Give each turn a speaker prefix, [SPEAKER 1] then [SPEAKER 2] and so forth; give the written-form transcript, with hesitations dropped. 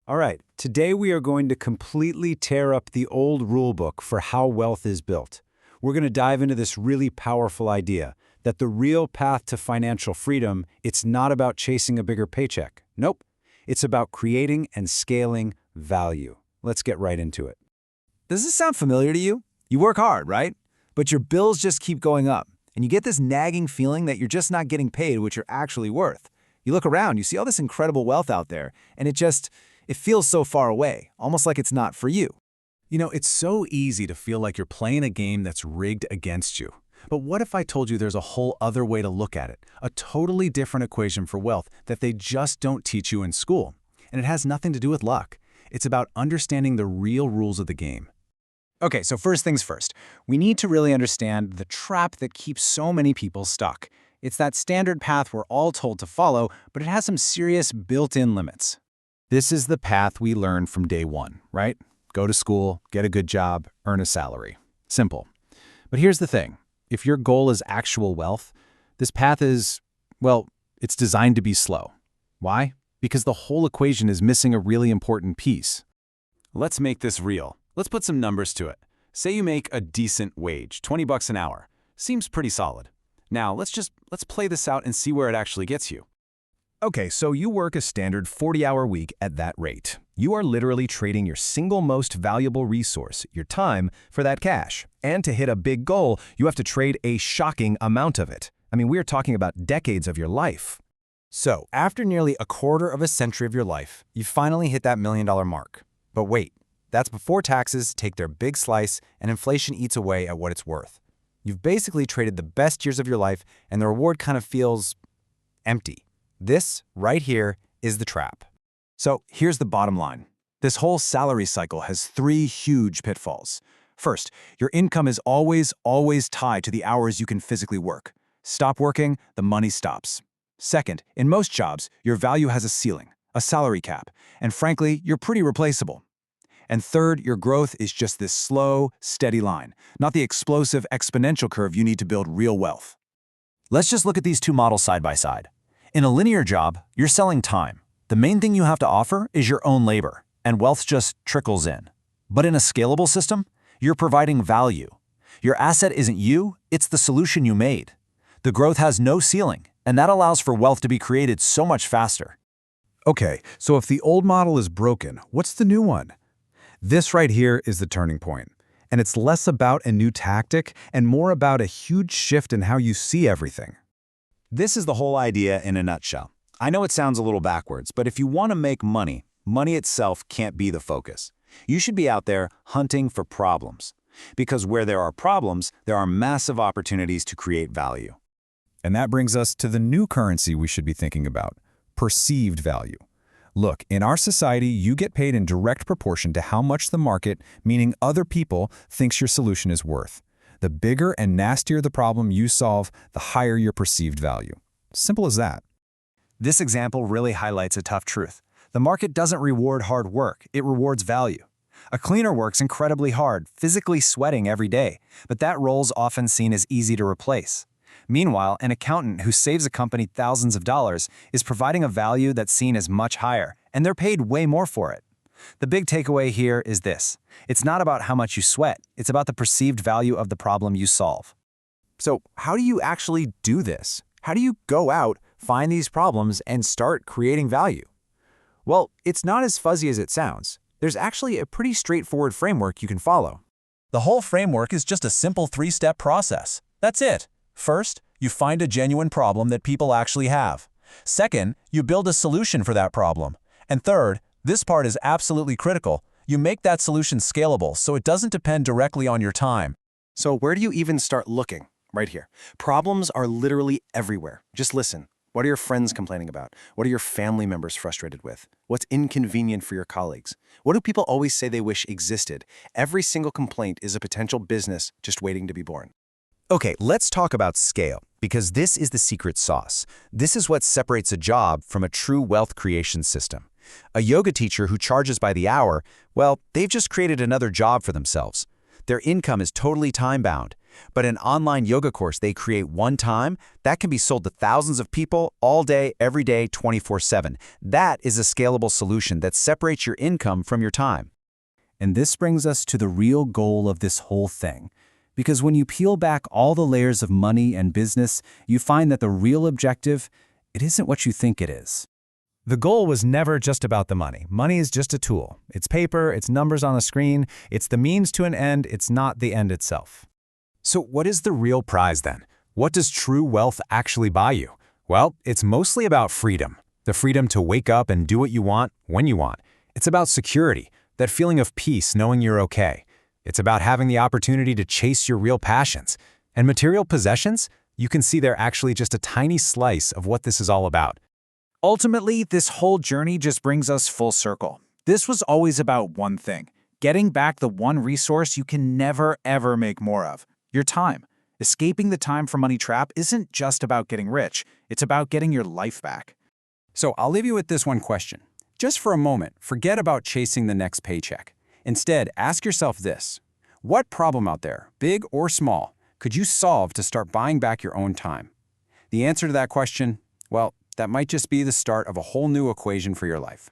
[SPEAKER 1] All right, today we are going to completely tear up the old rulebook for how wealth is built. We're going to dive into this really powerful idea that the real path to financial freedom, it's not about chasing a bigger paycheck. Nope. It's about creating and scaling value. Let's get right into it.
[SPEAKER 2] Does this sound familiar to you? You work hard, right? But your bills just keep going up, and you get this nagging feeling that you're just not getting paid what you're actually worth. You look around, you see all this incredible wealth out there, and it feels so far away, almost like it's not for you.
[SPEAKER 3] You know, it's so easy to feel like you're playing a game that's rigged against you. But what if I told you there's a whole other way to look at it, a totally different equation for wealth that they just don't teach you in school? And it has nothing to do with luck. It's about understanding the real rules of the game.
[SPEAKER 2] Okay, so first things first, we need to really understand the trap that keeps so many people stuck. It's that standard path we're all told to follow, but it has some serious built-in limits.
[SPEAKER 3] This is the path we learned from day one, right? Go to school, get a good job, earn a salary. Simple. But here's the thing. If your goal is actual wealth, this path is, well, it's designed to be slow. Why? Because the whole equation is missing a really important piece.
[SPEAKER 1] Let's make this real. Let's put some numbers to it. Say you make a decent wage, 20 bucks an hour. Seems pretty solid. Now, let's play this out and see where it actually gets you.
[SPEAKER 4] Okay, so you work a standard 40-hour week at that rate. You are literally trading your single most valuable resource, your time, for that cash. And to hit a big goal, you have to trade a shocking amount of it. I mean, we are talking about decades of your life.
[SPEAKER 2] So, after nearly a quarter of a century of your life, you finally hit that $1 million mark. But wait, that's before taxes take their big slice and inflation eats away at what it's worth. You've basically traded the best years of your life, and the reward kind of feels empty. This, right here, is the trap. So here's the bottom line. This whole salary cycle has 3 huge pitfalls. First, your income is always tied to the hours you can physically work. Stop working, the money stops. Second, in most jobs, your value has a ceiling, a salary cap, and frankly, you're pretty replaceable. And third, your growth is just this slow, steady line, not the explosive exponential curve you need to build real wealth. Let's just look at these 2 models side by side. In a linear job, you're selling time. The main thing you have to offer is your own labor, and wealth just trickles in. But in a scalable system, you're providing value. Your asset isn't you, it's the solution you made. The growth has no ceiling, and that allows for wealth to be created so much faster.
[SPEAKER 3] Okay, so if the old model is broken, what's the new one? This right here is the turning point. And it's less about a new tactic and more about a huge shift in how you see everything.
[SPEAKER 1] This is the whole idea in a nutshell. I know it sounds a little backwards, but if you want to make money, money itself can't be the focus. You should be out there hunting for problems. Because where there are problems, there are massive opportunities to create value.
[SPEAKER 4] And that brings us to the new currency we should be thinking about, perceived value. Look, in our society, you get paid in direct proportion to how much the market, meaning other people, thinks your solution is worth. The bigger and nastier the problem you solve, the higher your perceived value. Simple as that.
[SPEAKER 2] This example really highlights a tough truth. The market doesn't reward hard work, it rewards value. A cleaner works incredibly hard, physically sweating every day, but that role's often seen as easy to replace. Meanwhile, an accountant who saves a company thousands of dollars is providing a value that's seen as much higher, and they're paid way more for it. The big takeaway here is this. It's not about how much you sweat, it's about the perceived value of the problem you solve. So, how do you actually do this? How do you go out, find these problems, and start creating value? Well, it's not as fuzzy as it sounds. There's actually a pretty straightforward framework you can follow. The whole framework is just a simple 3-step process. That's it. First, you find a genuine problem that people actually have. Second, you build a solution for that problem. And third, this part is absolutely critical. You make that solution scalable so it doesn't depend directly on your time.
[SPEAKER 5] So where do you even start looking? Right here. Problems are literally everywhere. Just listen. What are your friends complaining about? What are your family members frustrated with? What's inconvenient for your colleagues? What do people always say they wish existed? Every single complaint is a potential business just waiting to be born.
[SPEAKER 2] Okay, let's talk about scale, because this is the secret sauce. This is what separates a job from a true wealth creation system. A yoga teacher who charges by the hour, well, they've just created another job for themselves. Their income is totally time-bound. But an online yoga course they create one time, that can be sold to thousands of people all day, every day, 24/7. That is a scalable solution that separates your income from your time.
[SPEAKER 3] And this brings us to the real goal of this whole thing. Because when you peel back all the layers of money and business, you find that the real objective, it isn't what you think it is.
[SPEAKER 4] The goal was never just about the money. Money is just a tool. It's paper, it's numbers on a screen, it's the means to an end, it's not the end itself.
[SPEAKER 3] So what is the real prize then? What does true wealth actually buy you? Well, it's mostly about freedom. The freedom to wake up and do what you want, when you want. It's about security, that feeling of peace knowing you're okay. It's about having the opportunity to chase your real passions. And material possessions, you can see they're actually just a tiny slice of what this is all about.
[SPEAKER 1] Ultimately, this whole journey just brings us full circle. This was always about one thing, getting back the one resource you can never, ever make more of, your time. Escaping the time for money trap isn't just about getting rich, it's about getting your life back.
[SPEAKER 3] So I'll leave you with this one question. Just for a moment, forget about chasing the next paycheck. Instead, ask yourself this. What problem out there, big or small, could you solve to start buying back your own time? The answer to that question, well, that might just be the start of a whole new equation for your life.